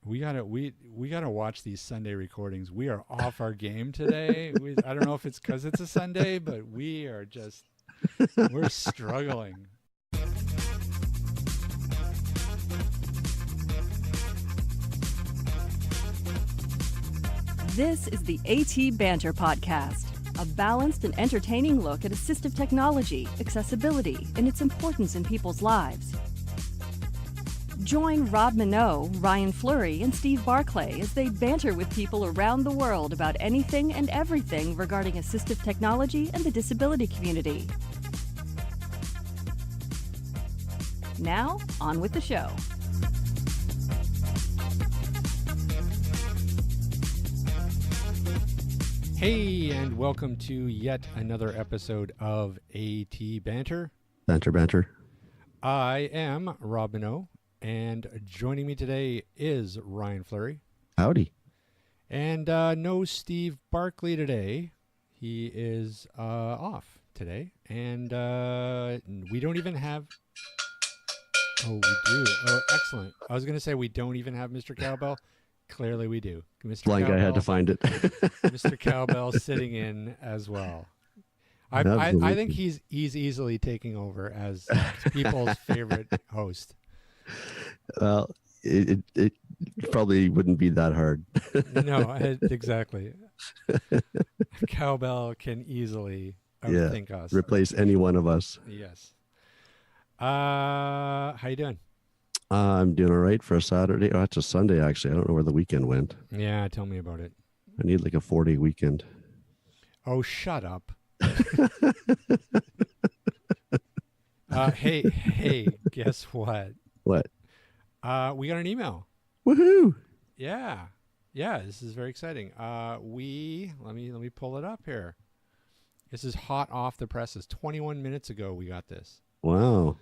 We gotta watch these Sunday recordings. We are off our game today. I don't know if it's because it's a Sunday, but we're struggling. This is the AT Banter podcast, a balanced and entertaining look at assistive technology, accessibility, and its importance in people's lives. Join Rob Minot, Ryan Fleury, and Steve Barclay as they banter with people around the world about anything and everything regarding assistive technology and the disability community. Now, on with the show. Hey, and welcome to yet another episode of AT Banter. Banter. I am Rob Minot, and joining me today is Ryan Fleury. Howdy. And no Steve Barclay today. He is off today, and we don't even have... Oh, we do. Oh, excellent. I was going to say we don't even have Mr. Cowbell. Clearly we do. Mr. Blind guy had to find it. Mr. Cowbell sitting in as well. I think he's easily taking over as people's favorite host. Well, it probably wouldn't be that hard. No, exactly. Cowbell can easily outthink us. Replace any one of us. Yes. How you doing? I'm doing all right for a Saturday. Oh, it's a Sunday, actually. I don't know where the weekend went. Yeah, tell me about it. I need like a 4-day weekend. Oh, shut up. Hey, guess what? What? We got an email. Woohoo! Yeah, this is very exciting. Let me pull it up here. This is hot off the presses. 21 minutes ago we got this. Wow.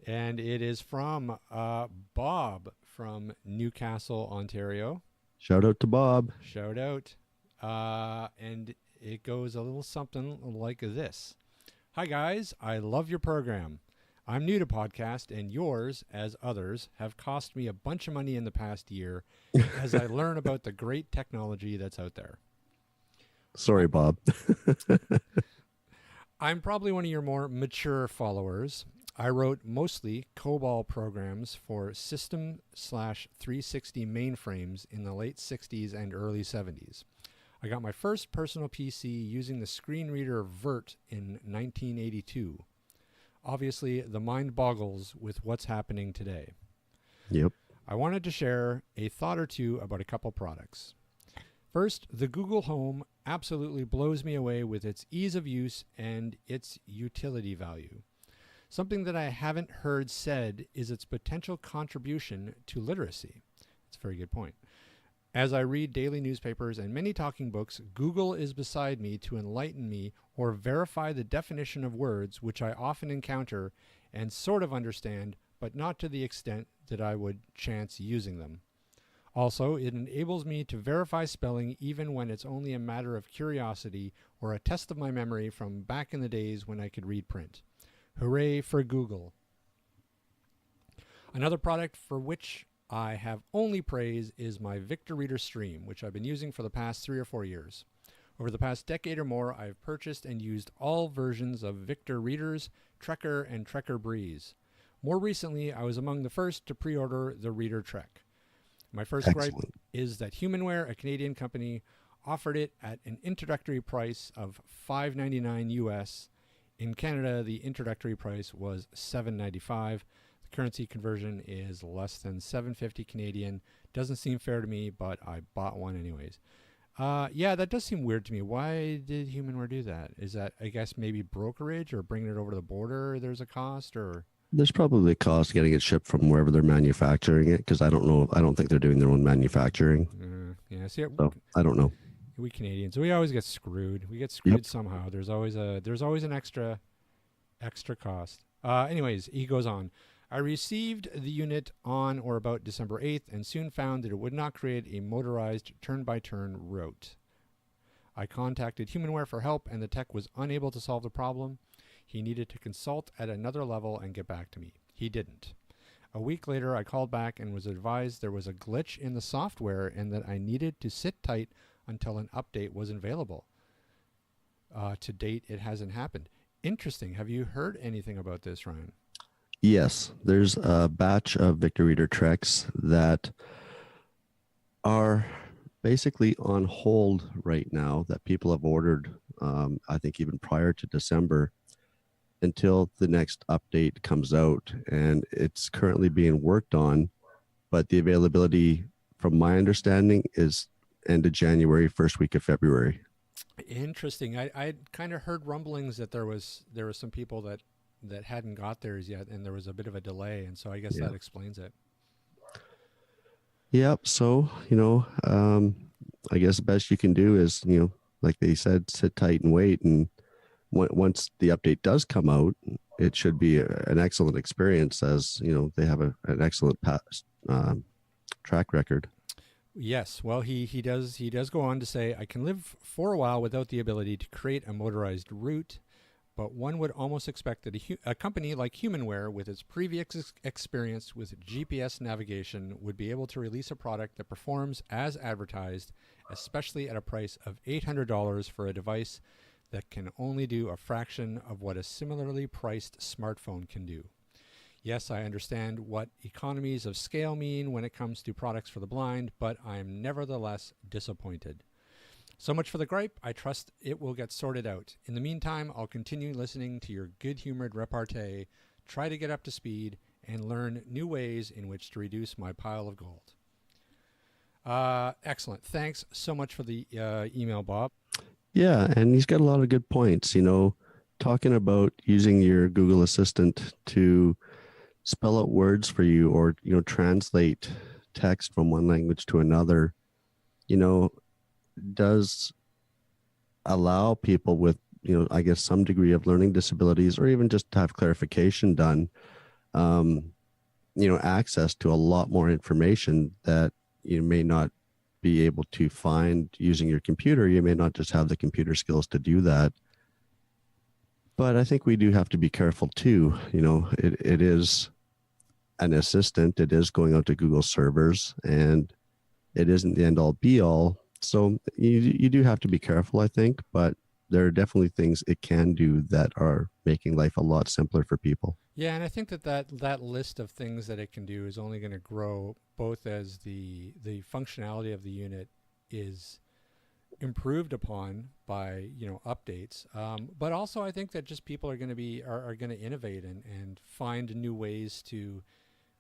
And it is from Bob from Newcastle, Ontario. Shout out to Bob. Shout out. And it goes a little something like this. Hi, guys. I love your program. I'm new to podcast, and yours, as others, have cost me a bunch of money in the past year as I learn about the great technology that's out there. Sorry, Bob. I'm probably one of your more mature followers. I wrote mostly COBOL programs for System/360 mainframes in the late 60s and early 70s. I got my first personal PC using the screen reader VERT in 1982. Obviously, the mind boggles with what's happening today. Yep. I wanted to share a thought or two about a couple products. First, the Google Home absolutely blows me away with its ease of use and its utility value. Something that I haven't heard said is its potential contribution to literacy. That's a very good point. As I read daily newspapers and many talking books, Google is beside me to enlighten me or verify the definition of words which I often encounter and sort of understand, but not to the extent that I would chance using them. Also, it enables me to verify spelling even when it's only a matter of curiosity or a test of my memory from back in the days when I could read print. Hooray for Google. Another product for which I have only praise is my Victor Reader Stream, which I've been using for the past 3 or 4 years. Over the past decade or more, I've purchased and used all versions of Victor Readers, Trekker, and Trekker Breeze. More recently, I was among the first to pre-order the Reader Trek. My first gripe is that Humanware, a Canadian company, offered it at an introductory price of $5.99 US. In Canada, the introductory price was $7.95. The currency conversion is less than $7.50 Canadian. Doesn't seem fair to me, but I bought one anyways. Yeah, that does seem weird to me. Why did Humanware do that? Is that, I guess, maybe brokerage or bringing it over the border? There's a cost, or There's probably a cost getting it shipped from wherever they're manufacturing it, because I don't know. I don't think they're doing their own manufacturing. Yeah, see, so I don't know. We Canadians, we always get screwed. We get screwed somehow. There's always an extra cost. Anyways, he goes on. I received the unit on or about December 8th and soon found that it would not create a motorized turn-by-turn route. I contacted Humanware for help, and the tech was unable to solve the problem. He needed to consult at another level and get back to me. He didn't. A week later, I called back and was advised there was a glitch in the software and that I needed to sit tight until an update was available. To date, it hasn't happened. Interesting. Have you heard anything about this, Ryan? Yes, there's a batch of Victor Reader Treks that are basically on hold right now that people have ordered, I think even prior to December, until the next update comes out. And it's currently being worked on, but the availability, from my understanding, is end of January, first week of February. Interesting. I kind of heard rumblings that there was some people that hadn't got theirs yet, and there was a bit of a delay, and so I guess Yeah. that explains it. Yep. So, I guess the best you can do is, like they said, sit tight and wait. And once the update does come out, it should be an excellent experience, as, they have an excellent past, track record. Yes, well, he does go on to say, I can live for a while without the ability to create a motorized route, but one would almost expect that a company like Humanware, with its previous experience with GPS navigation, would be able to release a product that performs as advertised, especially at a price of $800 for a device that can only do a fraction of what a similarly priced smartphone can do. Yes, I understand what economies of scale mean when it comes to products for the blind, but I'm nevertheless disappointed. So much for the gripe. I trust it will get sorted out. In the meantime, I'll continue listening to your good-humored repartee, try to get up to speed, and learn new ways in which to reduce my pile of gold. Excellent. Thanks so much for the email, Bob. Yeah, and he's got a lot of good points, talking about using your Google Assistant to spell out words for you, or, translate text from one language to another, does allow people with, I guess some degree of learning disabilities, or even just to have clarification done, access to a lot more information that you may not be able to find using your computer. You may not just have the computer skills to do that. But I think we do have to be careful too. It is an assistant. It is going out to Google servers, and it isn't the end all be all. So you do have to be careful, I think, but there are definitely things it can do that are making life a lot simpler for people. Yeah, and I think that list of things that it can do is only going to grow, both as the functionality of the unit is improved upon by updates, but also I think that just people are going to are going to innovate and find new ways to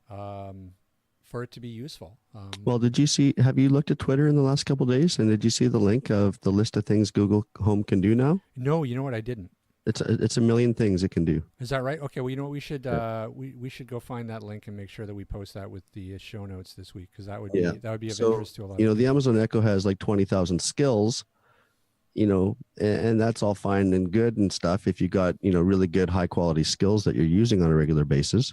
for it to be useful. Well, have you looked at Twitter in the last couple of days, and did you see the link of the list of things Google Home can do now? No, you know what, I didn't. It's a million things it can do. Is that right? Okay, well, you know what, we should we should go find that link and make sure that we post that with the show notes this week, because that would be of interest to a lot of people. The Amazon Echo has like 20,000 skills, and that's all fine and good and stuff if you got, really good high quality skills that you're using on a regular basis.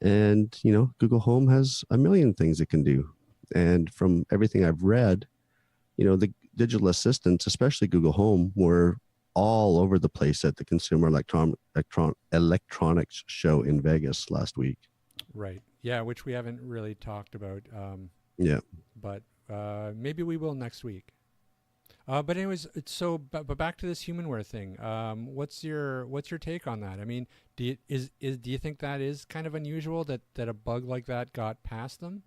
And, Google Home has a million things it can do. And from everything I've read, the digital assistants, especially Google Home, were all over the place at the Consumer Electronics Show in Vegas last week. Right. Yeah, which we haven't really talked about. Yeah. But maybe we will next week. But anyways, but back to this Humanware thing. What's your take on that? I mean, do you think that is kind of unusual that a bug like that got past them?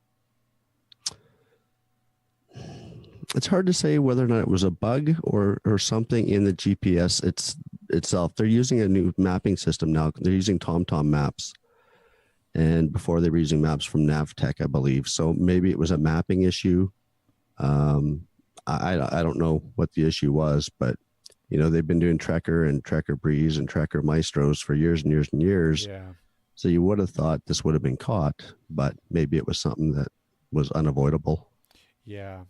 It's hard to say whether or not it was a bug or something in the GPS itself. They're using a new mapping system now. They're using TomTom maps, and before they were using maps from Navtech, I believe. So maybe it was a mapping issue. I don't know what the issue was, but they've been doing Trekker and Trekker Breeze and Trekker Maestros for years and years and years. Yeah. So you would have thought this would have been caught, but maybe it was something that was unavoidable. Yeah.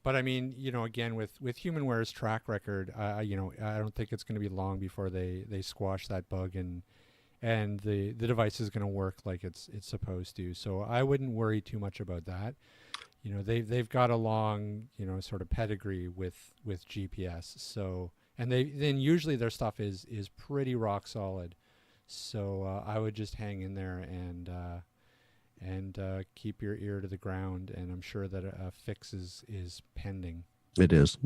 But I mean, again, with Humanware's track record, I don't think it's going to be long before they squash that bug and the device is going to work like it's supposed to. So I wouldn't worry too much about that. They've got a long, sort of pedigree with GPS. So, and then usually their stuff is pretty rock solid. So I would just hang in there and keep your ear to the ground. And I'm sure that a fix is pending. It is.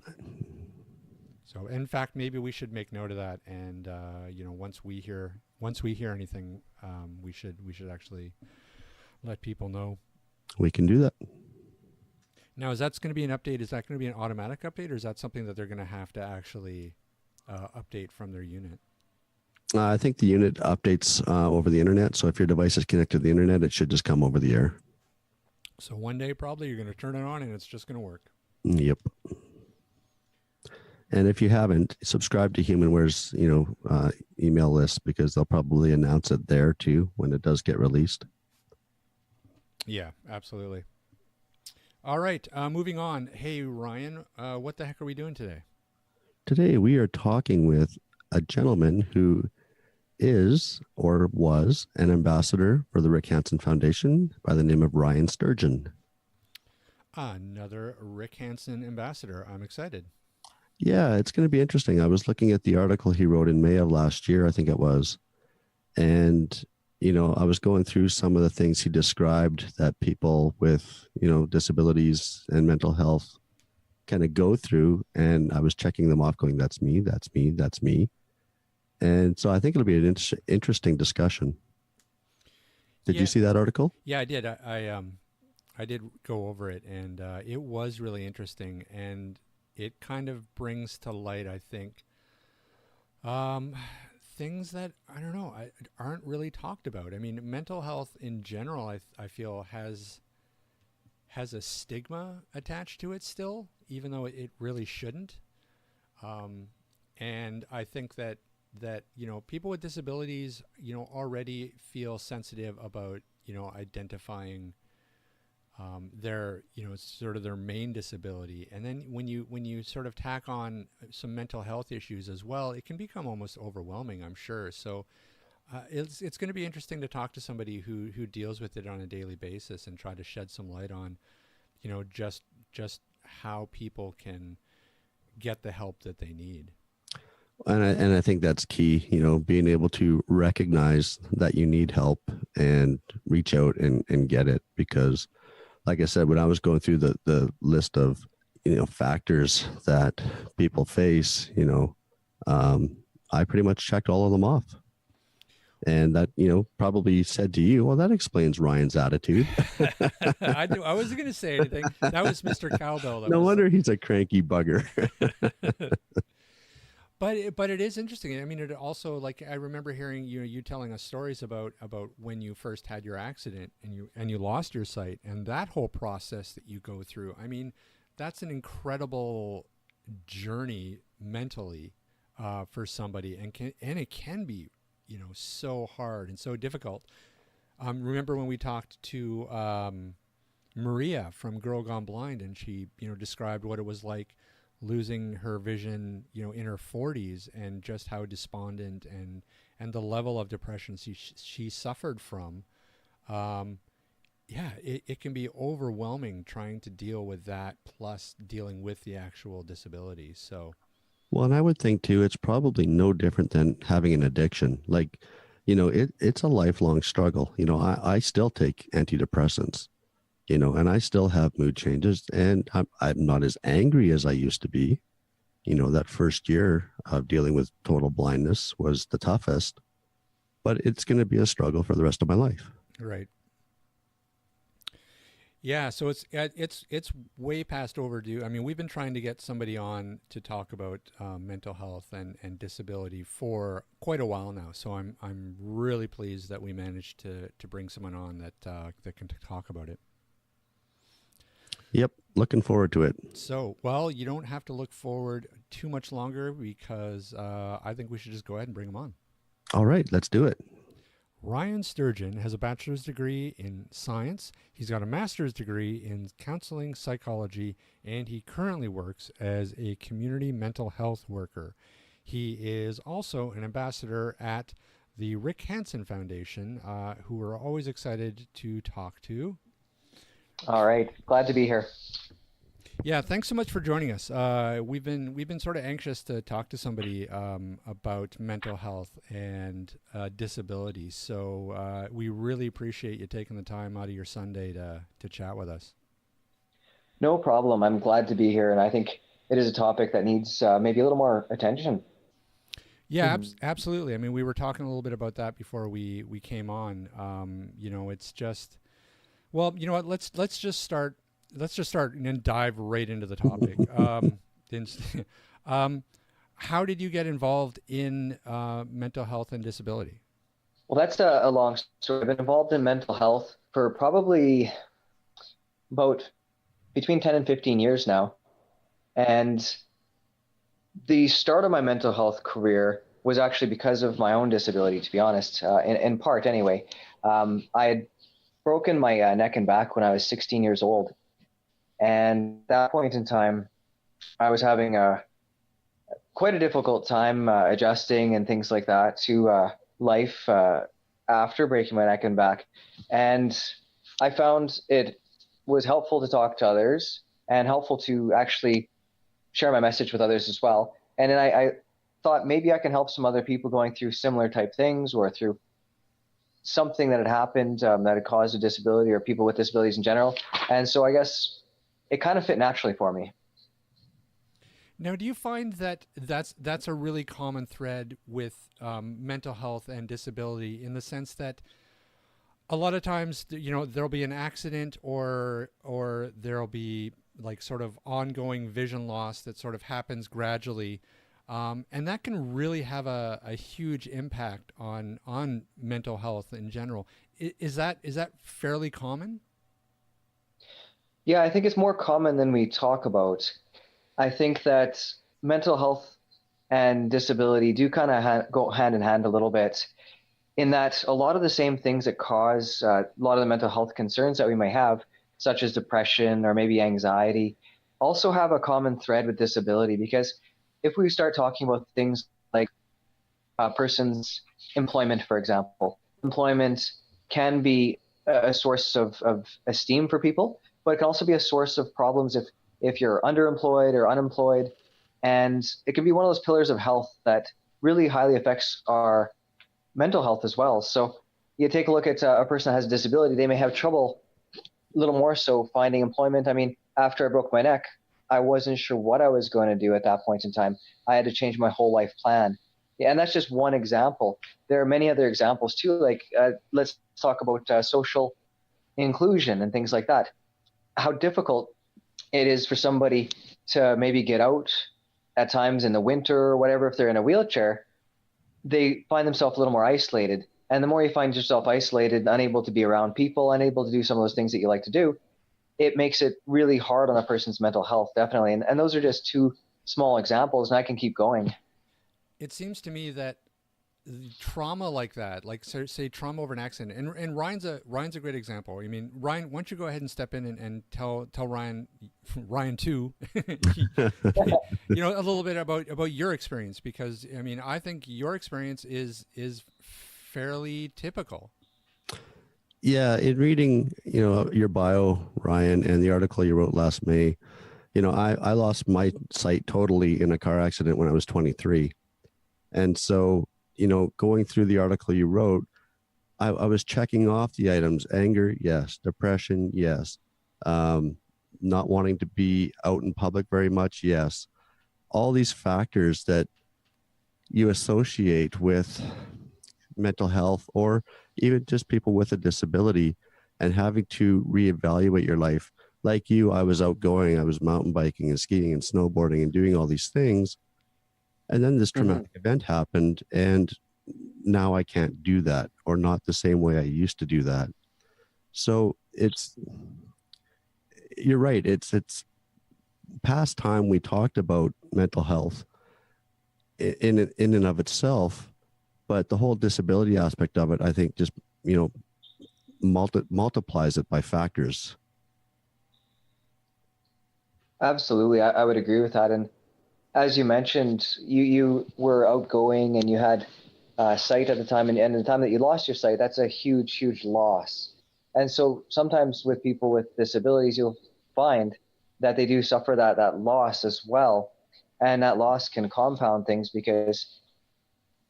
So in fact, maybe we should make note of that. And once we hear anything, we should actually let people know. We can do that. Now, is that going to be an update? Is that going to be an automatic update, or is that something that they're going to have to actually update from their unit? I think the unit updates over the internet. So if your device is connected to the internet, it should just come over the air. So one day probably you're going to turn it on and it's just going to work. Yep. And if you haven't, subscribe to HumanWare's email list, because they'll probably announce it there too when it does get released. Yeah, absolutely. All right, moving on. Hey, Ryan, what the heck are we doing today? Today we are talking with a gentleman who is or was an ambassador for the Rick Hansen Foundation by the name of Ryan Sturgeon. Another Rick Hansen ambassador. I'm excited. Yeah, it's going to be interesting. I was looking at the article he wrote in May of last year, I think it was. And, I was going through some of the things he described that people with, disabilities and mental health kind of go through. And I was checking them off going, that's me, that's me, that's me. And so I think it'll be an interesting discussion. Did you see that article? Yeah, I did. I did go over it, and it was really interesting. And it kind of brings to light, I think, things that, I don't know, aren't really talked about. I mean, mental health in general, I feel has a stigma attached to it still, even though it really shouldn't. And I think that people with disabilities, already feel sensitive about, identifying their, sort of their main disability. And then when you sort of tack on some mental health issues as well, it can become almost overwhelming, I'm sure. So it's going to be interesting to talk to somebody who deals with it on a daily basis and try to shed some light on, just how people can get the help that they need. And I think that's key, being able to recognize that you need help and reach out and get it. Because like I said, when I was going through the list of, factors that people face, I pretty much checked all of them off. And that, probably said to you, well, that explains Ryan's attitude. I wasn't going to say anything. That was Mr. Cowbell. No wonder he's a cranky bugger. But it is interesting. I mean, it also, like, I remember hearing you telling us stories about when you first had your accident and you lost your sight, and that whole process that you go through. I mean, that's an incredible journey mentally for somebody, and it can be so hard and so difficult. Remember when we talked to Maria from Girl Gone Blind, and she described what it was like losing her vision, in her 40s, and just how despondent and the level of depression she suffered from. It can be overwhelming trying to deal with that, plus dealing with the actual disability. So, well, and I would think too, it's probably no different than having an addiction. Like, it's a lifelong struggle. I still take antidepressants. And I still have mood changes, and I'm not as angry as I used to be. That first year of dealing with total blindness was the toughest, but it's going to be a struggle for the rest of my life. Right. Yeah. So it's way past overdue. I mean, we've been trying to get somebody on to talk about mental health and disability for quite a while now. So I'm really pleased that we managed to bring someone on that can talk about it. Yep. Looking forward to it. So, well, you don't have to look forward too much longer, because I think we should just go ahead and bring him on. All right, let's do it. Ryan Sturgeon has a bachelor's degree in science. He's got a master's degree in counseling psychology, and he currently works as a community mental health worker. He is also an ambassador at the Rick Hansen Foundation, who we're always excited to talk to. All right. Glad to be here. Yeah, thanks so much for joining us. We've been sort of anxious to talk to somebody about mental health and disability. So we really appreciate you taking the time out of your Sunday to chat with us. No problem. I'm glad to be here, and I think it is a topic that needs maybe a little more attention. Yeah, absolutely. I mean, we were talking a little bit about that before we came on. It's just, well, you know what? Let's just start. Let's just start and then dive right into the topic. then- how did you get involved in mental health and disability? Well, that's a long story. I've been involved in mental health for probably about between 10 and 15 years now. And the start of my mental health career was actually because of my own disability, to be honest, in part anyway. I had broken my neck and back when I was 16 years old. And at that point in time, I was having quite a difficult time adjusting and things like that to life after breaking my neck and back. And I found it was helpful to talk to others and helpful to actually share my message with others as well. And then I thought maybe I can help some other people going through similar type things or through something that had happened that had caused a disability or people with disabilities in general. And so I guess it kind of fit naturally for me. Now, do you find that that's a really common thread with mental health and disability in the sense that a lot of times, there'll be an accident or there'll be like sort of ongoing vision loss that sort of happens gradually, and that can really have a huge impact on mental health in general. Is that fairly common? Yeah, I think it's more common than we talk about. I think that mental health and disability do kind of go hand in hand a little bit, in that a lot of the same things that cause a lot of the mental health concerns that we may have, such as depression or maybe anxiety, also have a common thread with disability. Because if we start talking about things like a person's employment, for example, employment can be a source of esteem for people, but it can also be a source of problems if you're underemployed or unemployed. And it can be one of those pillars of health that really highly affects our mental health as well. So you take a look at a person that has a disability, they may have trouble a little more so finding employment. I mean, after I broke my neck, I wasn't sure what I was going to do at that point in time. I had to change my whole life plan. Yeah, and that's just one example. There are many other examples too. Like let's talk about social inclusion and things like that. How difficult it is for somebody to maybe get out at times in the winter or whatever. If they're in a wheelchair, they find themselves a little more isolated. And the more you find yourself isolated, unable to be around people, unable to do some of those things that you like to do, it makes it really hard on a person's mental health, definitely. And those are just two small examples, and I can keep going. It seems to me that trauma like that, like say trauma over an accident, and Ryan's a great example. I mean, Ryan, why don't you go ahead and step in and tell Ryan too, a little bit about your experience, because I mean, I think your experience is fairly typical. Yeah, in reading, your bio, Ryan, and the article you wrote last May, I lost my sight totally in a car accident when I was 23. And so, going through the article you wrote, I was checking off the items: anger, yes; depression, yes; not wanting to be out in public very much, yes. All these factors that you associate with mental health, or even just people with a disability, and having to reevaluate your life. Like you, I was outgoing. I was mountain biking and skiing and snowboarding and doing all these things. And then this traumatic event happened, and now I can't do that, or not the same way I used to do that. So you're right. It's past time we talked about mental health in and of itself, but the whole disability aspect of it, I think, just multiplies it by factors. Absolutely, I would agree with that. And as you mentioned, you were outgoing and you had sight at the time, and the time that you lost your sight, that's a huge loss. And so sometimes with people with disabilities, you'll find that they do suffer that loss as well. And that loss can compound things because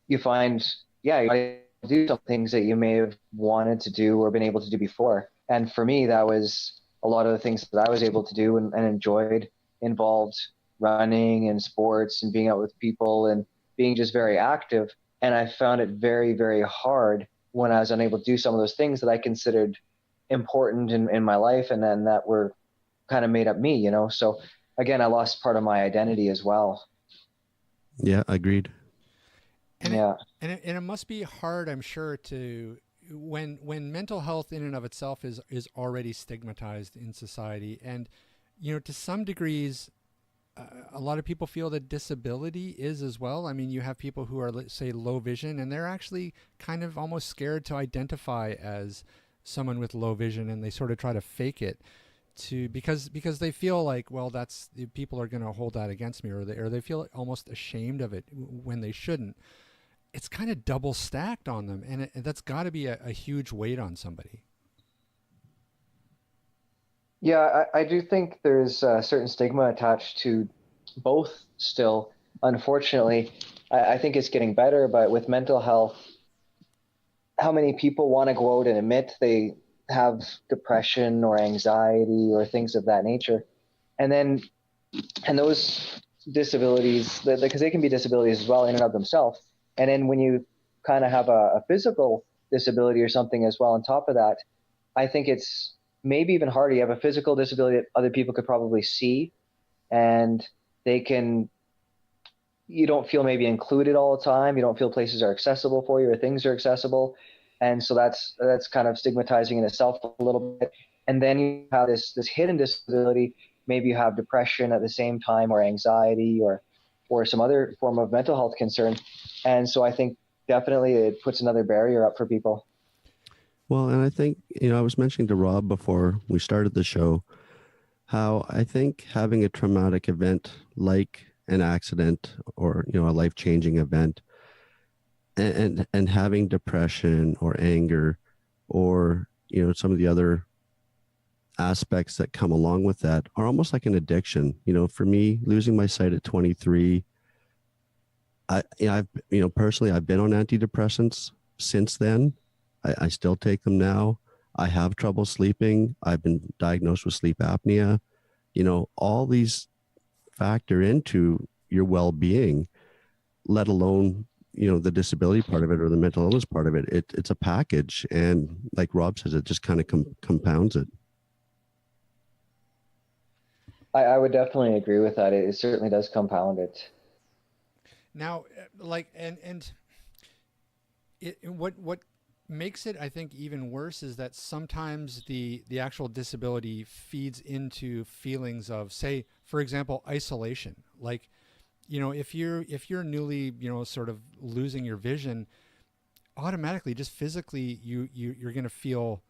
you find, yeah, you do some things that you may have wanted to do or been able to do before. And for me, that was a lot of the things that I was able to do and enjoyed involved running and sports and being out with people and being just very active. And I found it very, very hard when I was unable to do some of those things that I considered important in my life and then that were kind of made up me, you know? So again, I lost part of my identity as well. Yeah, agreed. And Yeah. It must be hard, I'm sure, to when mental health in and of itself is already stigmatized in society, and to some degrees, a lot of people feel that disability is as well. I mean, you have people who are, let's say, low vision, and they're actually kind of almost scared to identify as someone with low vision, and they sort of try to fake it because they feel like, well, that's people are going to hold that against me, or they feel almost ashamed of it when they shouldn't. It's kind of double stacked on them, and that's got to be a huge weight on somebody. Yeah, I do think there's a certain stigma attached to both still. Unfortunately, I think it's getting better, but with mental health, how many people want to go out and admit they have depression or anxiety or things of that nature? And those disabilities, because they can be disabilities as well in and of themselves. And then when you kind of have a physical disability or something as well on top of that, I think it's maybe even harder. You have a physical disability that other people could probably see, and you don't feel maybe included all the time. You don't feel places are accessible for you or things are accessible. And so that's kind of stigmatizing in itself a little bit. And then you have this hidden disability. Maybe you have depression at the same time, or anxiety, or some other form of mental health concern. And so I think definitely it puts another barrier up for people. Well, and I think, I was mentioning to Rob before we started the show, how I think having a traumatic event like an accident or, a life-changing event and having depression or anger or, some of the other aspects that come along with that are almost like an addiction. For me, losing my sight at 23, I've personally, I've been on antidepressants since then. I still take them now. I have trouble sleeping. I've been diagnosed with sleep apnea. All these factor into your well-being, let alone, the disability part of it or the mental illness part of it. It's a package. And like Rob says, it just kind of compounds it. I would definitely agree with that. It certainly does compound it. Now, like, and what makes it, I think, even worse is that sometimes the actual disability feeds into feelings of, say, for example, isolation. Like, if you're newly, sort of losing your vision, automatically, just physically, you're going to feel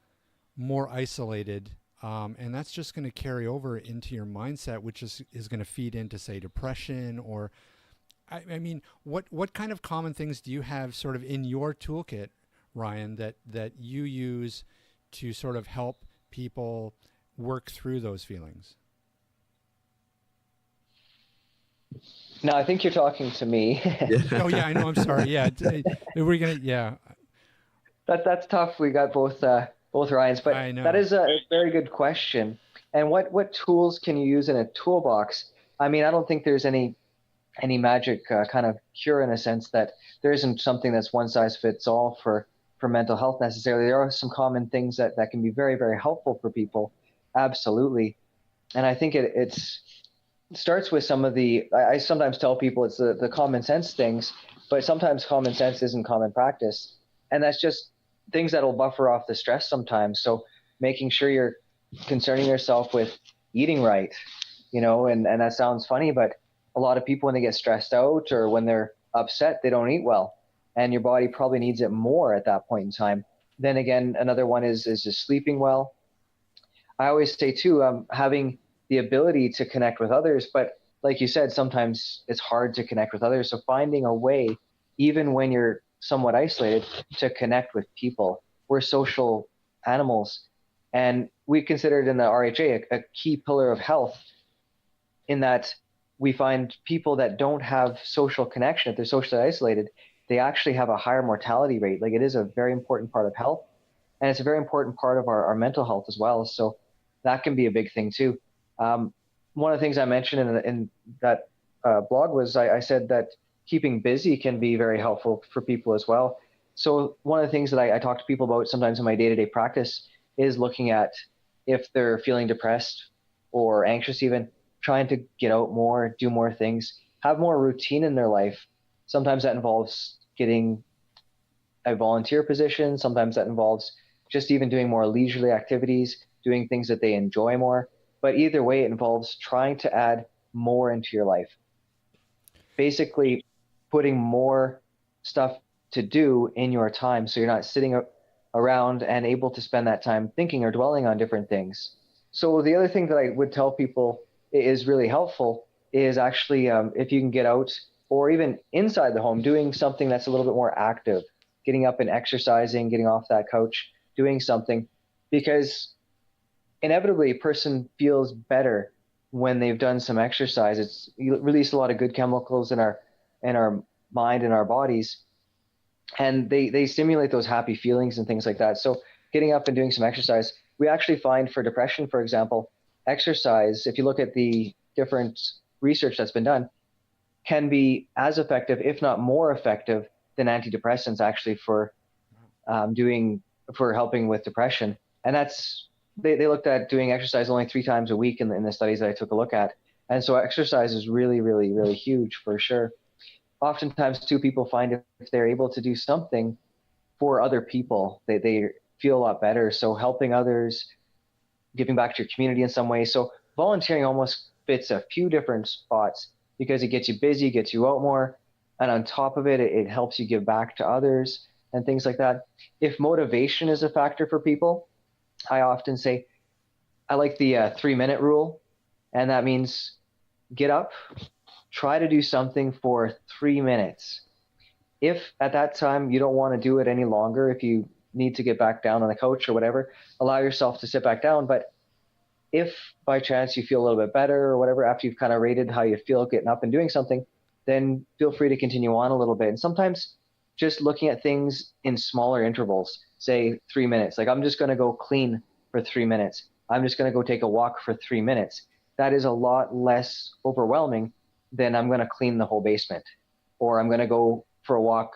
more isolated. And that's just going to carry over into your mindset, which is going to feed into, say, depression or, I mean, what kind of common things do you have sort of in your toolkit, Ryan, that you use to sort of help people work through those feelings? No, I think you're talking to me. Oh yeah, I know. I'm sorry. Yeah, we're gonna. Yeah, That's tough. We got both Ryans, but I know. that is a very good question. And what tools can you use in a toolbox? I mean, I don't think there's any magic kind of cure, in a sense that there isn't something that's one size fits all for mental health necessarily. There are some common things that can be very, very helpful for people. Absolutely. And I think it starts with some of I sometimes tell people it's the common sense things, but sometimes common sense isn't common practice. And that's just things that will buffer off the stress sometimes. So making sure you're concerning yourself with eating right, and that sounds funny, but a lot of people, when they get stressed out or when they're upset, they don't eat well, and your body probably needs it more at that point in time. Then again, another one is just sleeping well. I always say too, having the ability to connect with others, but like you said, sometimes it's hard to connect with others. So finding a way, even when you're somewhat isolated, to connect with people. We're social animals, and we consider it in the RHA a key pillar of health in that we find people that don't have social connection, if they're socially isolated, they actually have a higher mortality rate. Like, it is a very important part of health, and it's a very important part of our mental health as well. So that can be a big thing too. One of the things I mentioned in that blog was I said that keeping busy can be very helpful for people as well. So one of the things that I talk to people about sometimes in my day-to-day practice is looking at if they're feeling depressed or anxious, even trying to get out more, do more things, have more routine in their life. Sometimes that involves getting a volunteer position. Sometimes that involves just even doing more leisurely activities, doing things that they enjoy more. But either way, it involves trying to add more into your life. Basically, putting more stuff to do in your time so you're not sitting around and able to spend that time thinking or dwelling on different things. So the other thing that I would tell people is really helpful is actually if you can get out or even inside the home, doing something that's a little bit more active, getting up and exercising, getting off that couch, doing something, because inevitably a person feels better when they've done some exercise. It's you release a lot of good chemicals in our mind and our bodies, and they stimulate those happy feelings and things like that. So getting up and doing some exercise, we actually find for depression, for example, exercise, if you look at the different research that's been done, can be as effective, if not more effective, than antidepressants actually for helping with depression. And that's they looked at doing exercise only 3 times a week in the studies that I took a look at. And so exercise is really, really, really huge for sure. Oftentimes too, people find if they're able to do something for other people, they feel a lot better. So helping others, giving back to your community in some way. So volunteering almost fits a few different spots because it gets you busy, gets you out more. And on top of it, it helps you give back to others and things like that. If motivation is a factor for people, I often say, I like the 3-minute rule. And that means get up, try to do something for 3 minutes. If at that time you don't want to do it any longer, if you need to get back down on the couch or whatever, allow yourself to sit back down. But if by chance you feel a little bit better or whatever, after you've kind of rated how you feel getting up and doing something, then feel free to continue on a little bit. And sometimes just looking at things in smaller intervals, say 3 minutes, like I'm just going to go clean for 3 minutes. I'm just going to go take a walk for 3 minutes. That is a lot less overwhelming than I'm going to clean the whole basement, or I'm going to go for a walk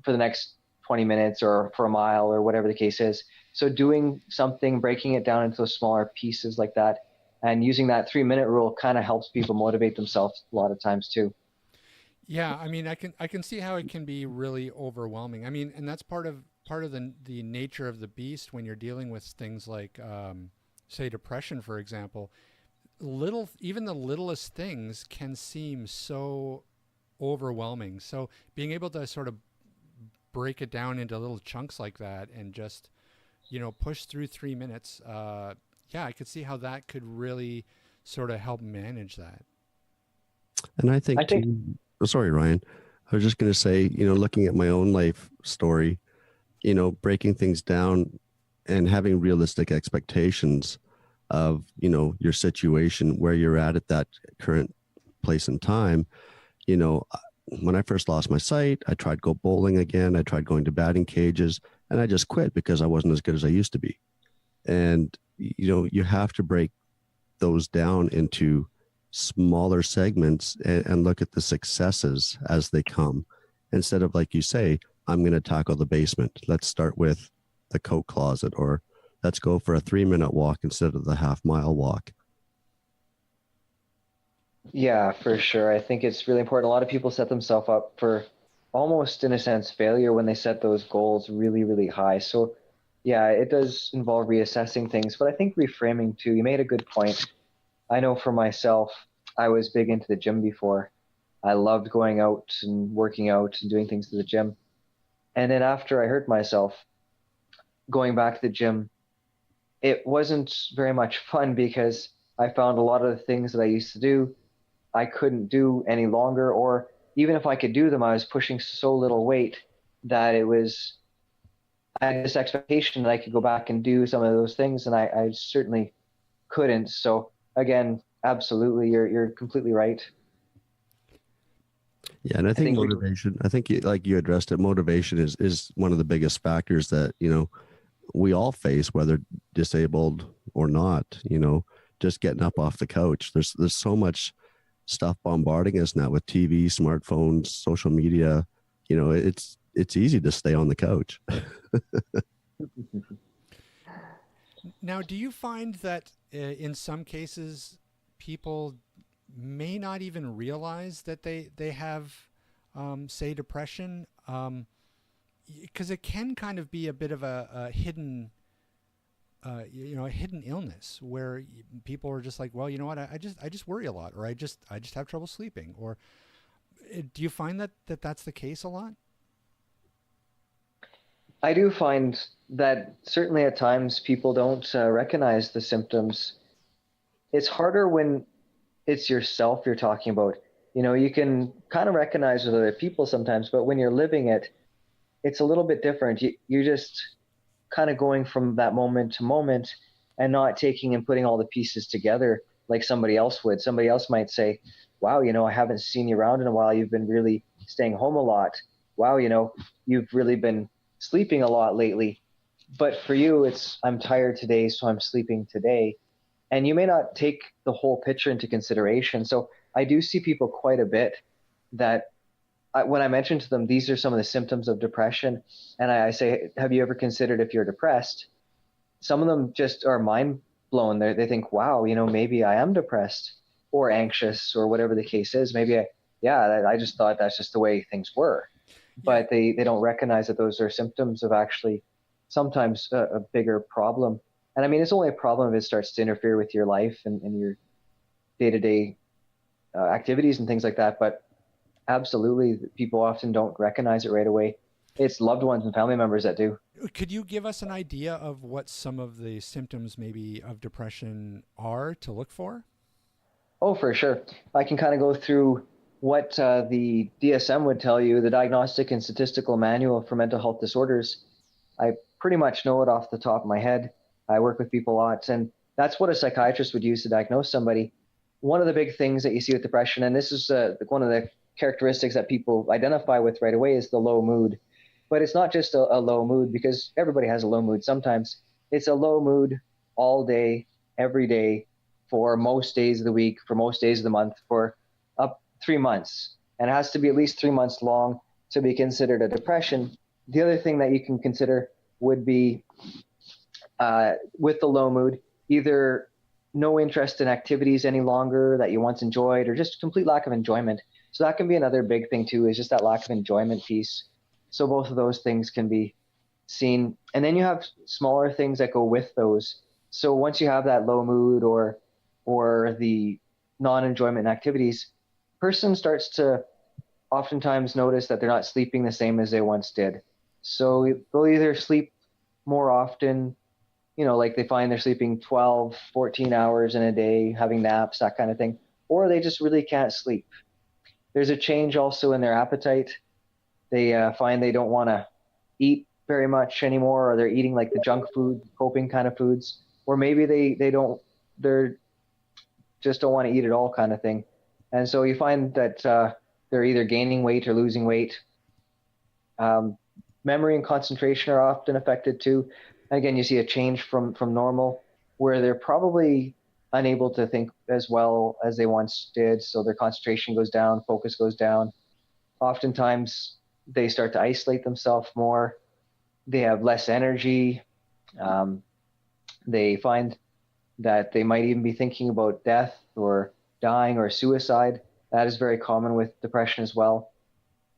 for the next 20 minutes or for a mile or whatever the case is. So doing something, breaking it down into those smaller pieces like that, and using that 3-minute rule kind of helps people motivate themselves a lot of times too. Yeah, I mean, I can see how it can be really overwhelming. I mean, and that's part of the nature of the beast when you're dealing with things like, say, depression, for example. Even the littlest things can seem so overwhelming. So being able to sort of break it down into little chunks like that and just, push through 3 minutes. Yeah, I could see how that could really sort of help manage that. And I think too, oh, sorry, Ryan. I was just going to say, looking at my own life story, breaking things down and having realistic expectations of, your situation, where you're at that current place and time. When I first lost my sight, I tried to go bowling again. I tried going to batting cages, and I just quit because I wasn't as good as I used to be. And, you have to break those down into smaller segments and look at the successes as they come, instead of, like you say, I'm going to tackle the basement. Let's start with the coat closet, or let's go for a 3-minute walk instead of the half-mile walk. Yeah, for sure. I think it's really important. A lot of people set themselves up for almost, in a sense, failure when they set those goals really, really high. So yeah, it does involve reassessing things, but I think reframing too. You made a good point. I know for myself, I was big into the gym before. I loved going out and working out and doing things to the gym. And then after I hurt myself, going back to the gym, it wasn't very much fun because I found a lot of the things that I used to do, I couldn't do any longer, or even if I could do them, I was pushing so little weight that I had this expectation that I could go back and do some of those things, and I certainly couldn't. So again, Absolutely. You're completely right. Yeah, and I I think think we, motivation. I think like you addressed it. Motivation is one of the biggest factors that we all face, whether disabled or not. Just getting up off the couch. There's so much stuff bombarding us now with TV, smartphones, social media. It's easy to stay on the couch. Now, do you find that in some cases people may not even realize that they have, say, depression? Because it can kind of be a bit of a hidden, a hidden illness where people are just like, well, you know what, I just worry a lot, or I just have trouble sleeping, or do you find that that's the case a lot? I do find that certainly at times people don't recognize the symptoms. It's harder when it's yourself you're talking about. You can kind of recognize with other people sometimes, but when you're living it, it's a little bit different. You're just kind of going from that moment to moment and not taking and putting all the pieces together like somebody else would. Somebody else might say, wow, I haven't seen you around in a while. You've been really staying home a lot. Wow, you've really been sleeping a lot lately. But for you, it's, I'm tired today, so I'm sleeping today. And you may not take the whole picture into consideration. So I do see people quite a bit that when I mention to them, these are some of the symptoms of depression, and I say, have you ever considered if you're depressed? Some of them just are mind blown. They think, wow, maybe I am depressed or anxious or whatever the case is. Yeah, I just thought that's just the way things were. Yeah. But they don't recognize that those are symptoms of actually sometimes a bigger problem. And I mean, it's only a problem if it starts to interfere with your life and your day to day activities and things like that. But absolutely, people often don't recognize it right away. It's loved ones and family members that do. Could you give us an idea of what some of the symptoms maybe of depression are to look for? Oh, for sure. I can kind of go through what the DSM would tell you, the Diagnostic and Statistical Manual for Mental Health Disorders. I pretty much know it off the top of my head. I work with people a lot, and that's what a psychiatrist would use to diagnose somebody. One of the big things that you see with depression, and this is one of the characteristics that people identify with right away, is the low mood. But it's not just a low mood, because everybody has a low mood sometimes. It's a low mood all day, every day, for most days of the week, for most days of the month, for up 3 months. And it has to be at least 3 months long to be considered a depression. The other thing that you can consider would be with the low mood, either no interest in activities any longer that you once enjoyed, or just complete lack of enjoyment. So that can be another big thing too, is just that lack of enjoyment piece. So both of those things can be seen. And then you have smaller things that go with those. So once you have that low mood or the non-enjoyment in activities, person starts to oftentimes notice that they're not sleeping the same as they once did. So they'll either sleep more often, like they find they're sleeping 12, 14 hours in a day, having naps, that kind of thing, or they just really can't sleep. There's a change also in their appetite. They find they don't want to eat very much anymore, or they're eating like the junk food, coping kind of foods, or maybe they're just don't want to eat at all kind of thing. And so you find that they're either gaining weight or losing weight. Memory and concentration are often affected too. Again, you see a change from normal, where they're probably unable to think as well as they once did. So their concentration goes down, focus goes down. Oftentimes, they start to isolate themselves more. They have less energy. They find that they might even be thinking about death or dying or suicide. That is very common with depression as well.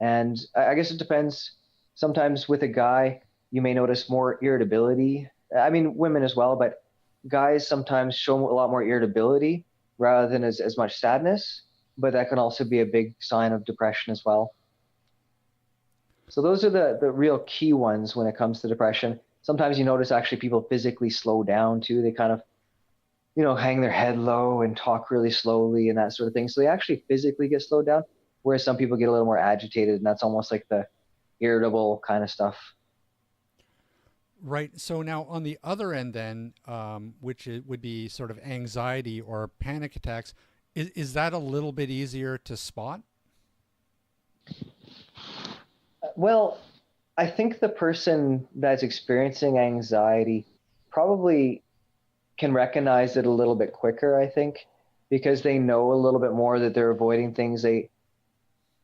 And I guess it depends. Sometimes with a guy, you may notice more irritability. I mean, women as well, but guys sometimes show a lot more irritability rather than as much sadness. But that can also be a big sign of depression as well. So those are the real key ones when it comes to depression. Sometimes you notice actually people physically slow down too. They kind of, hang their head low and talk really slowly and that sort of thing. So they actually physically get slowed down, whereas some people get a little more agitated, and that's almost like the irritable kind of stuff. Right. So now on the other end, then, would be sort of anxiety or panic attacks, is that a little bit easier to spot? Well, I think the person that's experiencing anxiety probably can recognize it a little bit quicker, I think, because they know a little bit more that they're avoiding things. They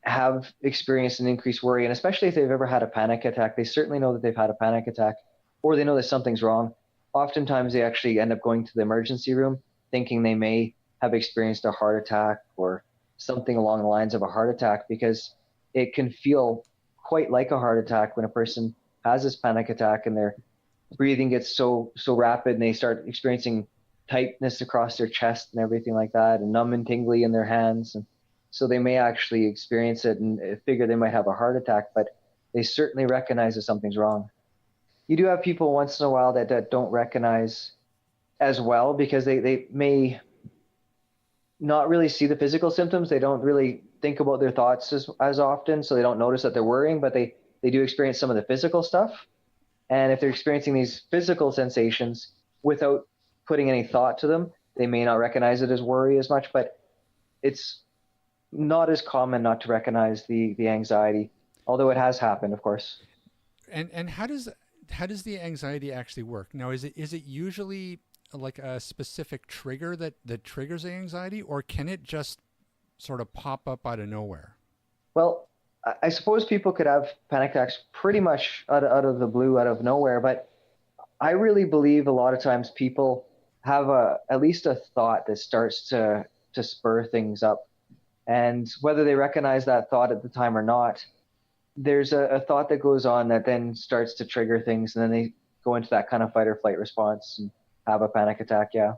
have experienced an increased worry, and especially if they've ever had a panic attack, they certainly know that they've had a panic attack, or they know that something's wrong. Oftentimes, they actually end up going to the emergency room thinking they may have experienced a heart attack or something along the lines of a heart attack, because it can feel quite like a heart attack when a person has this panic attack and their breathing gets so rapid and they start experiencing tightness across their chest and everything like that, and numb and tingly in their hands. And so they may actually experience it and figure they might have a heart attack, but they certainly recognize that something's wrong. You do have people once in a while that don't recognize as well, because they may not really see the physical symptoms. They don't really think about their thoughts as often, so they don't notice that they're worrying, but they do experience some of the physical stuff. And if they're experiencing these physical sensations without putting any thought to them, they may not recognize it as worry as much, but it's not as common not to recognize the anxiety, although it has happened, of course. And how does the anxiety actually work? Now, is it usually like a specific trigger that triggers the anxiety, or can it just sort of pop up out of nowhere? Well, I suppose people could have panic attacks pretty much out of the blue, out of nowhere, but I really believe a lot of times people have at least a thought that starts to spur things up. And whether they recognize that thought at the time or not, there's a thought that goes on that then starts to trigger things, and then they go into that kind of fight or flight response and have a panic attack. Yeah.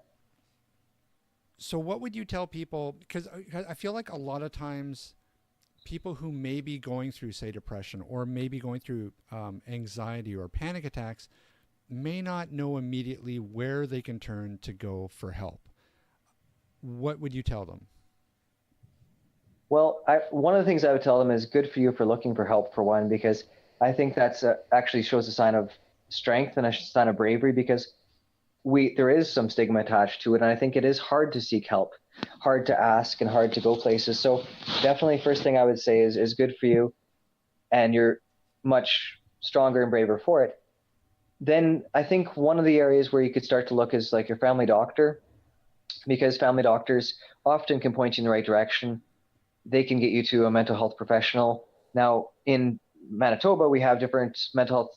So what would you tell people? Because I feel like a lot of times people who may be going through, say, depression or maybe going through anxiety or panic attacks may not know immediately where they can turn to go for help. What would you tell them? Well, one of the things I would tell them is good for you for looking for help, for one, because I think that's actually shows a sign of strength and a sign of bravery, because there is some stigma attached to it, and I think it is hard to seek help, hard to ask, and hard to go places. So definitely, first thing I would say is good for you, and you're much stronger and braver for it. Then I think one of the areas where you could start to look is like your family doctor, because family doctors often can point you in the right direction. They can get you to a mental health professional. Now, in Manitoba, we have different mental health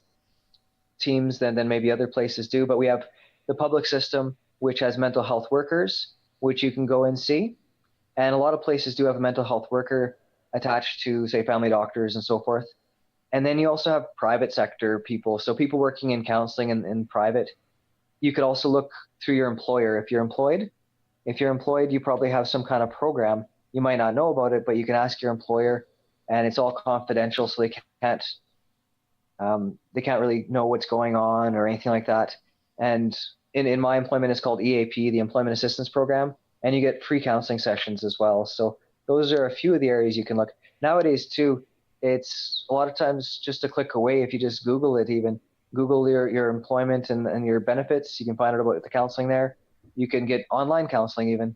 teams than maybe other places do, but we have the public system, which has mental health workers, which you can go and see. And a lot of places do have a mental health worker attached to, say, family doctors and so forth. And then you also have private sector people, so people working in counseling and in private. You could also look through your employer if you're employed. If you're employed, you probably have some kind of program. You might not know about it, but you can ask your employer, and it's all confidential, so they can't really know what's going on or anything like that. And in my employment, it's called EAP, the Employment Assistance Program, and you get free counseling sessions as well. So those are a few of the areas you can look. Nowadays, too, it's a lot of times just a click away. If you just Google it, even Google your employment and your benefits, you can find out about the counseling there. You can get online counseling even.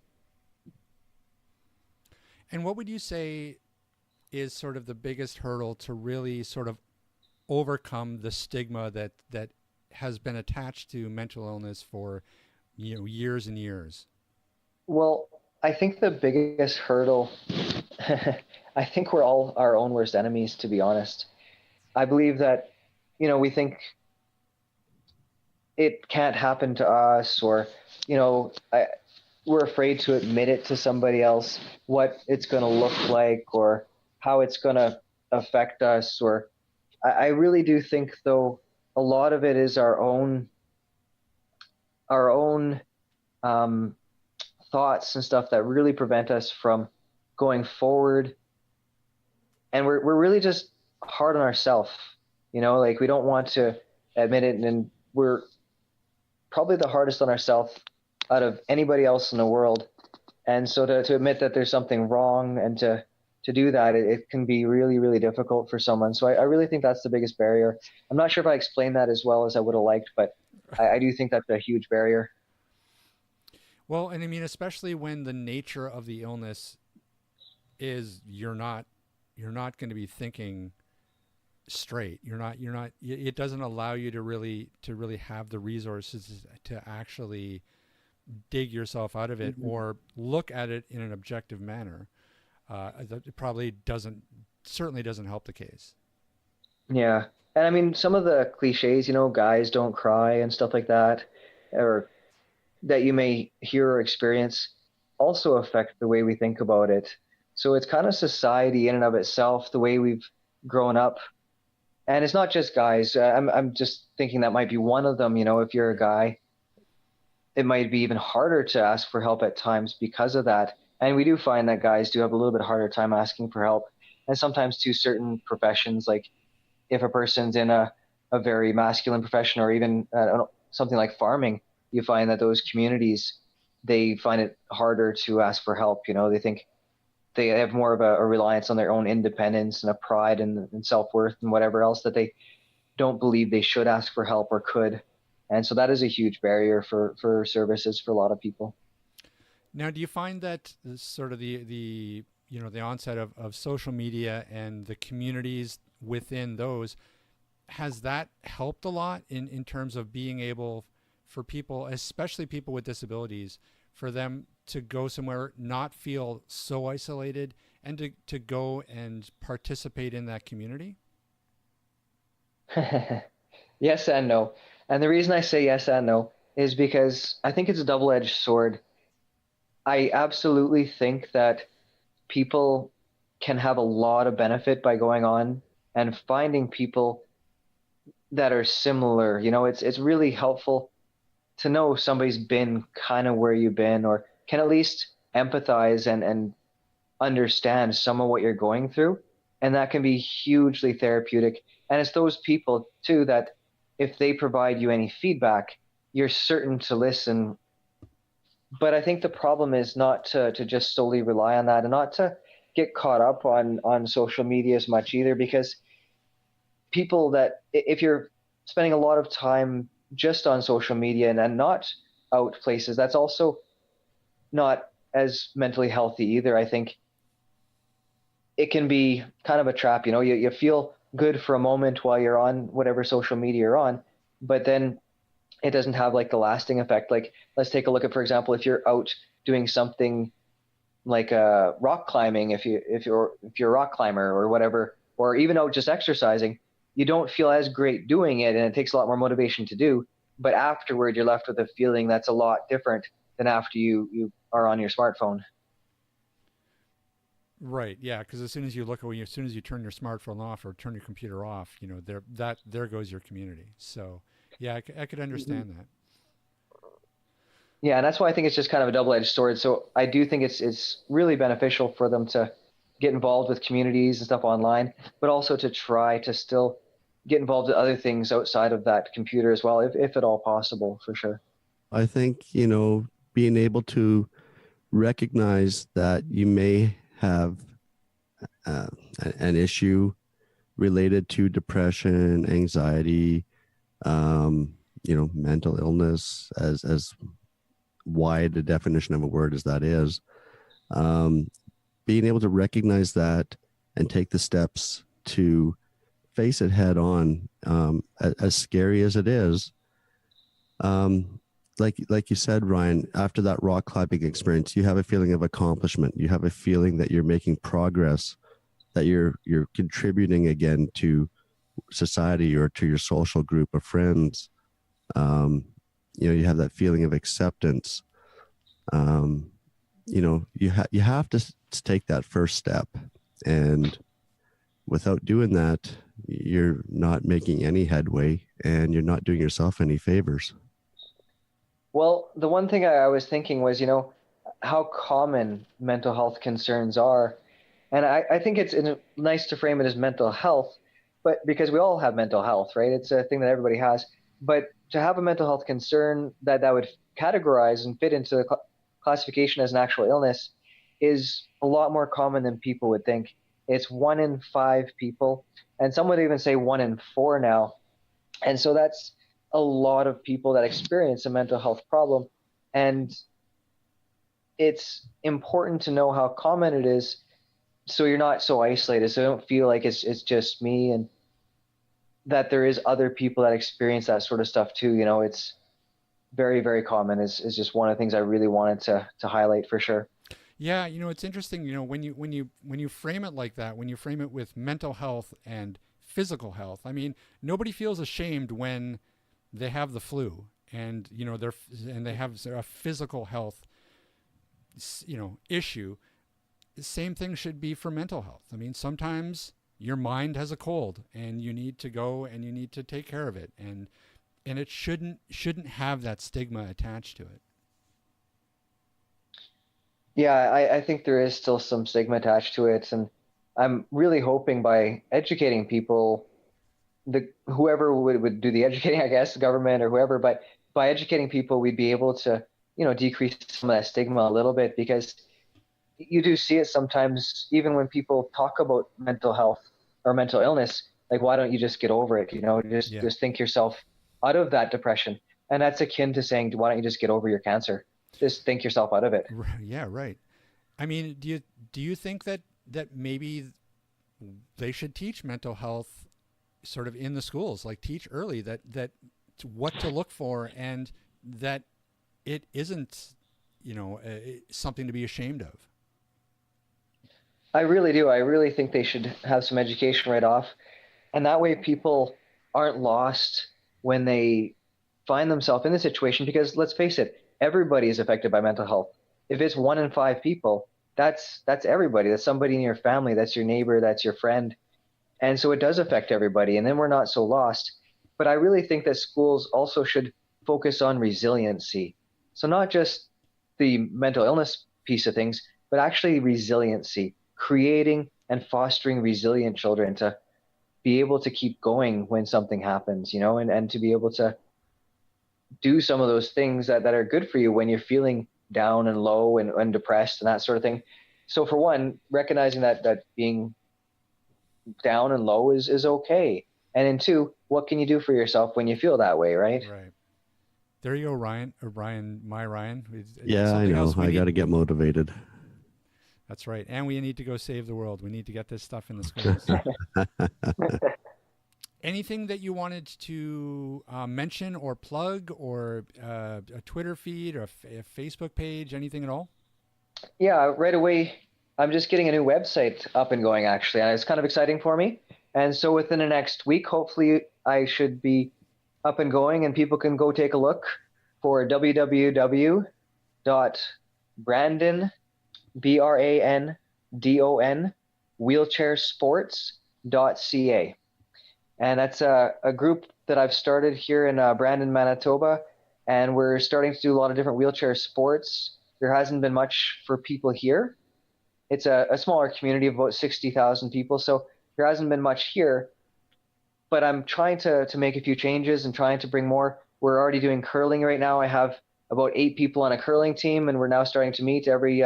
And what would you say is sort of the biggest hurdle to really sort of overcome the stigma that has been attached to mental illness for years and years? Well, I think the biggest hurdle, I think we're all our own worst enemies, to be honest. I believe that, we think it can't happen to us, or, we're afraid to admit it to somebody else, what it's going to look like or how it's going to affect us. Or I really do think, though, a lot of it is our own thoughts and stuff that really prevent us from going forward. And we're really just hard on ourselves, like we don't want to admit it, and we're probably the hardest on ourselves out of anybody else in the world. And so to admit that there's something wrong and to to do that, it can be really, really difficult for someone. So I really think that's the biggest barrier. I'm not sure if I explained that as well as I would have liked, but I do think that's a huge barrier. Well, and I mean, especially when the nature of the illness is you're not going to be thinking straight. You're not it doesn't allow you to really have the resources to actually dig yourself out of it or look at it in an objective manner. It probably certainly doesn't help the case. Yeah. And I mean, some of the cliches, guys don't cry and stuff like that, or that you may hear or experience also affect the way we think about it. So it's kind of society in and of itself, the way we've grown up. And it's not just guys. I'm just thinking that might be one of them. If you're a guy, it might be even harder to ask for help at times because of that. And we do find that guys do have a little bit harder time asking for help. And sometimes to certain professions, like if a person's in a very masculine profession, or even something like farming, you find that those communities, they find it harder to ask for help. They think they have more of a reliance on their own independence and a pride and self-worth and whatever else, that they don't believe they should ask for help or could. And so that is a huge barrier for services for a lot of people. Now, do you find that sort of the onset of social media and the communities within those, has that helped a lot in terms of being able for people, especially people with disabilities, for them to go somewhere, not feel so isolated, and to go and participate in that community? Yes and no. And the reason I say yes and no is because I think it's a double-edged sword. I absolutely think that people can have a lot of benefit by going on and finding people that are similar. It's really helpful to know somebody's been kind of where you've been, or can at least empathize and understand some of what you're going through. And that can be hugely therapeutic. And it's those people too that if they provide you any feedback, you're certain to listen. But I think the problem is not to just solely rely on that, and not to get caught up on social media as much either, because people that, if you're spending a lot of time just on social media and not out places, that's also not as mentally healthy either. I think it can be kind of a trap. You feel good for a moment while you're on whatever social media you're on, but then it doesn't have like the lasting effect. Like, let's take a look at, for example, if you're out doing something like rock climbing, if you're a rock climber or whatever, or even out just exercising, you don't feel as great doing it, and it takes a lot more motivation to do. But afterward, you're left with a feeling that's a lot different than after you are on your smartphone. Right. Yeah. Because as soon as as soon as you turn your smartphone off or turn your computer off, there goes your community. So yeah, I could understand that. Yeah, and that's why I think it's just kind of a double-edged sword. So I do think it's really beneficial for them to get involved with communities and stuff online, but also to try to still get involved in other things outside of that computer as well, if at all possible, for sure. I think, being able to recognize that you may have an issue related to depression, anxiety, mental illness, as wide a definition of a word as that is, being able to recognize that and take the steps to face it head on, as scary as it is. Like you said, Ryan, after that rock climbing experience, you have a feeling of accomplishment. You have a feeling that you're making progress, that you're contributing again to society or to your social group of friends. You have that feeling of acceptance. You have to take that first step, and without doing that, you're not making any headway, and you're not doing yourself any favors. Well, the one thing I was thinking was, how common mental health concerns are. And I think it's nice to frame it as mental health, but because we all have mental health, right? It's a thing that everybody has. But to have a mental health concern that would categorize and fit into the classification as an actual illness, is a lot more common than people would think. It's 1 in 5 people, and some would even say 1 in 4 now. And so that's a lot of people that experience a mental health problem. And it's important to know how common it is so you're not so isolated. So you don't feel like it's just me, and that there is other people that experience that sort of stuff too. It's very, very common is just one of the things I really wanted to highlight for sure. Yeah, it's interesting, when you frame it like that, when you frame it with mental health and physical health. I mean, nobody feels ashamed when they have the flu and they have a physical health issue. Same thing should be for mental health. I mean, sometimes your mind has a cold and you need to go and you need to take care of it, and it shouldn't have that stigma attached to it. Yeah, I think there is still some stigma attached to it, and I'm really hoping by educating people, whoever would do the educating, I guess, the government or whoever, but by educating people, we'd be able to, decrease some of that stigma a little bit, because you do see it sometimes, even when people talk about mental health or mental illness, like, why don't you just get over it? Yeah. Just think yourself out of that depression. And that's akin to saying, why don't you just get over your cancer? Just think yourself out of it. Yeah, right. I mean, do you think that maybe they should teach mental health sort of in the schools, like teach early that what to look for, and that it isn't, something to be ashamed of? I really do. I really think they should have some education right off. And that way people aren't lost when they find themselves in the situation, because let's face it, everybody is affected by mental health. If it's 1 in 5 people, that's everybody. That's somebody in your family, that's your neighbor, that's your friend. And so it does affect everybody, and then we're not so lost. But I really think that schools also should focus on resiliency. So not just the mental illness piece of things, but actually resiliency, creating and fostering resilient children to be able to keep going when something happens, and to be able to do some of those things that are good for you when you're feeling down and low and depressed and that sort of thing. So for one, recognizing that being down and low is okay. And then two, what can you do for yourself when you feel that way, right? Right. There you go, Ryan. Or Ryan, my Ryan. Yeah, I know. I got to get motivated. That's right. And we need to go save the world. We need to get this stuff in the schools. Anything that you wanted to mention or plug, or a Twitter feed or a Facebook page, anything at all? Yeah, right away. I'm just getting a new website up and going, actually, and it's kind of exciting for me. And so within the next week, hopefully, I should be up and going, and people can go take a look for www.brandon, BRANDON, wheelchairsports.ca. And that's a group that I've started here in Brandon, Manitoba, and we're starting to do a lot of different wheelchair sports. There hasn't been much for people here. It's a smaller community of about 60,000 people, so there hasn't been much here. But I'm trying to make a few changes and trying to bring more. We're already doing curling right now. I have about 8 people on a curling team, and we're now starting to meet every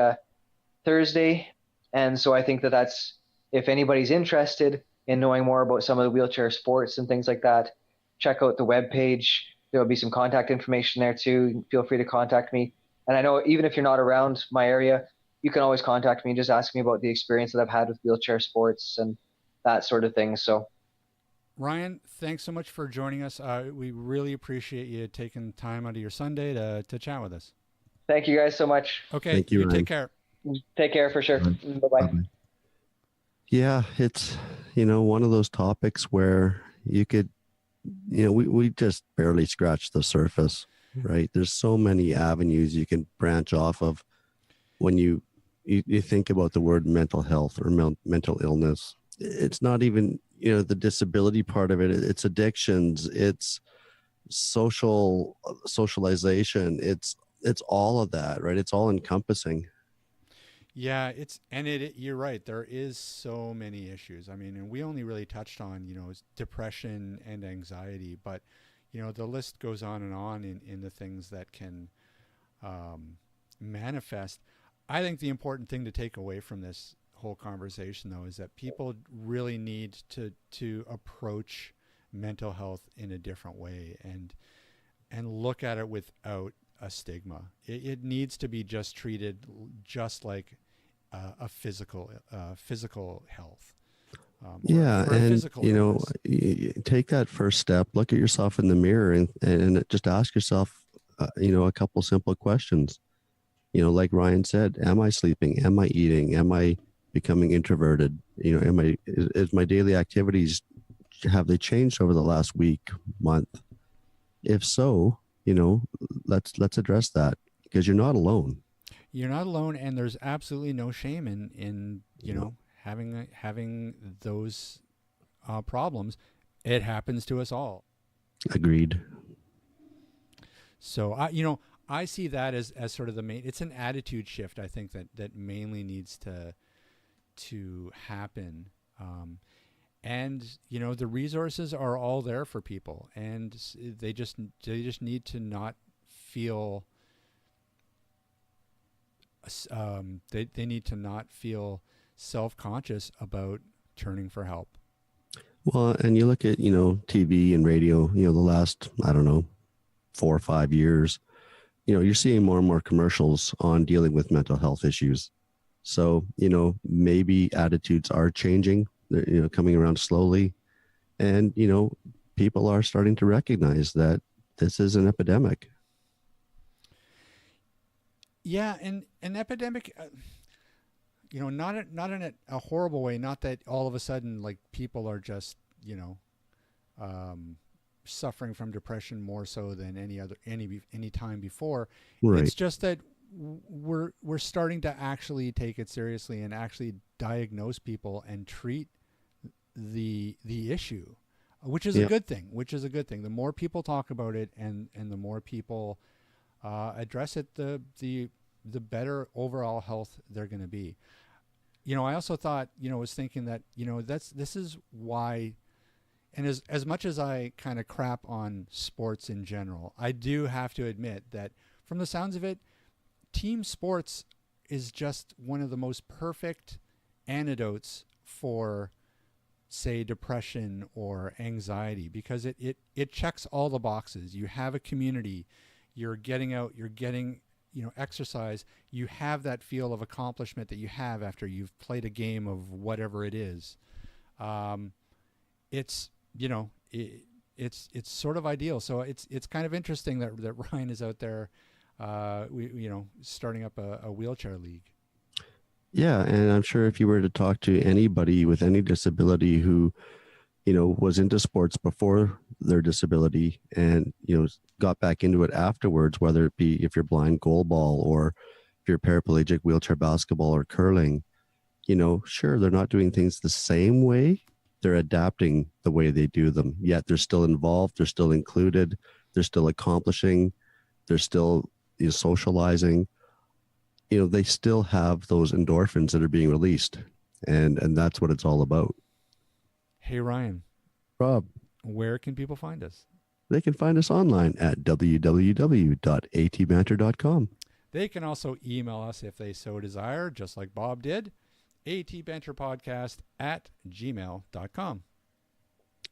Thursday. And so I think that's, if anybody's interested in knowing more about some of the wheelchair sports and things like that, check out the webpage. There'll be some contact information there too. Feel free to contact me. And I know even if you're not around my area, you can always contact me and just ask me about the experience that I've had with wheelchair sports and that sort of thing. So, Ryan, thanks so much for joining us. We really appreciate you taking time out of your Sunday to chat with us. Thank you guys so much. Okay, Thank you, Ryan. take care. Take care for sure. Bye-bye. Bye-bye. Yeah, it's, one of those topics where you could, we just barely scratched the surface, right? There's so many avenues you can branch off of when you think about the word mental health or mental illness. It's not even, the disability part of it. It's addictions. It's socialization. It's all of that, right? It's all encompassing. Yeah, you're right. There is so many issues. I mean, and we only really touched on, depression and anxiety, but, the list goes on and on in the things that can manifest. I think the important thing to take away from this whole conversation, though, is that people really need to approach mental health in a different way and look at it without a stigma. It needs to be just treated just like a physical health. Yeah, or a and physical illness. take that first step. Look at yourself in the mirror and just ask yourself, a couple simple questions. Like Ryan said, am I sleeping? Am I eating? Am I becoming introverted? Is my daily activities, have they changed over the last week, month? If so, let's address that, because you're not alone. You're not alone, and there's absolutely no shame in No. having those problems. It happens to us all. Agreed. So I see that as sort of the main. It's an attitude shift, I think, that mainly needs to happen. And the resources are all there for people, and they just need to not feel. They need to not feel self-conscious about turning for help. Well, and you look at, TV and radio, the last, I don't know, 4 or 5 years, you're seeing more and more commercials on dealing with mental health issues. So, maybe attitudes are changing, they're, coming around slowly. And, people are starting to recognize that this is an epidemic. Yeah, and an epidemic, not in a horrible way. Not that all of a sudden, like, people are just, suffering from depression more so than any time before. Right. It's just that we're starting to actually take it seriously and actually diagnose people and treat the issue, which is a good thing. The more people talk about it and the more people address it, the better overall health they're going to be. I also thought, was thinking that, this is why, and as much as I kind of crap on sports in general, I do have to admit that from the sounds of it, team sports is just one of the most perfect antidotes for, say, depression or anxiety, because it checks all the boxes. You have a community, you're getting out, you're getting exercise, you have that feel of accomplishment that you have after you've played a game of whatever it is. It's sort of ideal. So it's kind of interesting that Ryan is out there, starting up a wheelchair league. Yeah, and I'm sure if you were to talk to anybody with any disability who, was into sports before their disability and, got back into it afterwards, whether it be if you're blind, goalball, or if you're paraplegic, wheelchair basketball or curling, sure, they're not doing things the same way. They're adapting the way they do them, yet they're still involved, they're still included, they're still accomplishing, they're still socializing. They still have those endorphins that are being released, and that's what it's all about. Hey, Ryan. Rob. Where can people find us? They can find us online at www.atbanter.com. They can also email us if they so desire, just like Bob did, atbanterpodcast@gmail.com.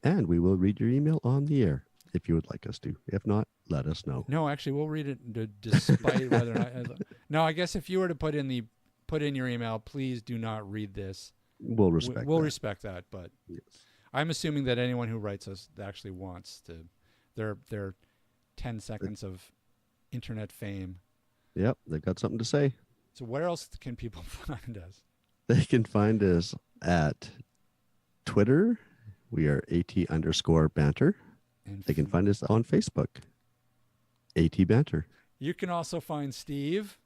And we will read your email on the air if you would like us to. If not, let us know. No, actually, we'll read it despite whether or not. No, I guess if you were to put in your email, please do not read this. We'll respect We'll that. respect that, but yes. I'm assuming that anyone who writes us actually wants to their 10 seconds of internet fame. Yep, they've got something to say. So where else can people find us? They can find us at Twitter. We are AT_Banter. And they can find us on Facebook, AT Banter. You can also find Steve,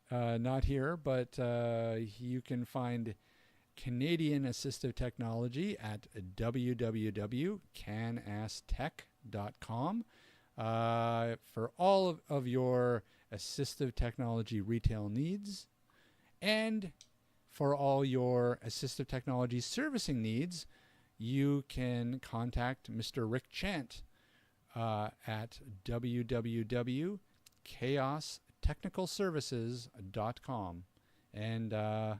not here, but you can find Canadian Assistive Technology at www.canasstech.com for all of your assistive technology retail needs, and for all your assistive technology servicing needs, you can contact Mr. Rick Chant at www.chaostechnicalservices.com. And I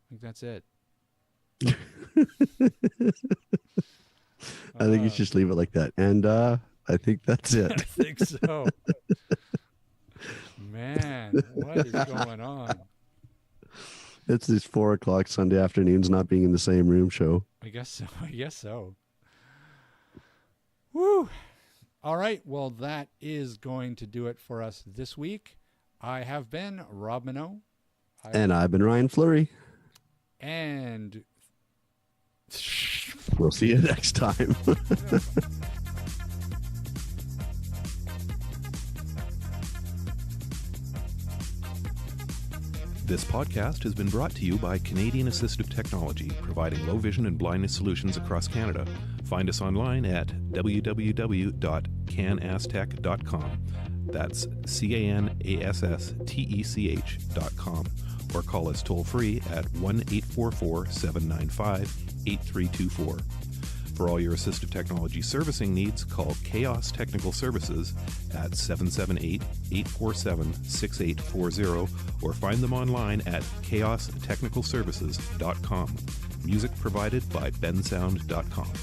think that's it. I think you should just leave it like that. And I think that's I it. think so. Man, what is going on? It's this 4:00 Sunday afternoons not being in the same room show. I guess so. I guess so. Woo. All right. Well, that is going to do it for us this week. I have been Rob Minot. And I've been Ryan Fleury. And we'll see you next time. This podcast has been brought to you by Canadian Assistive Technology, providing low vision and blindness solutions across Canada. Find us online at www.canasstech.com. That's CANASSTECH.com. Or call us toll free at 1-844-795-8324. For all your assistive technology servicing needs, call Chaos Technical Services at 778-847-6840 or find them online at chaostechnicalservices.com. Music provided by bensound.com.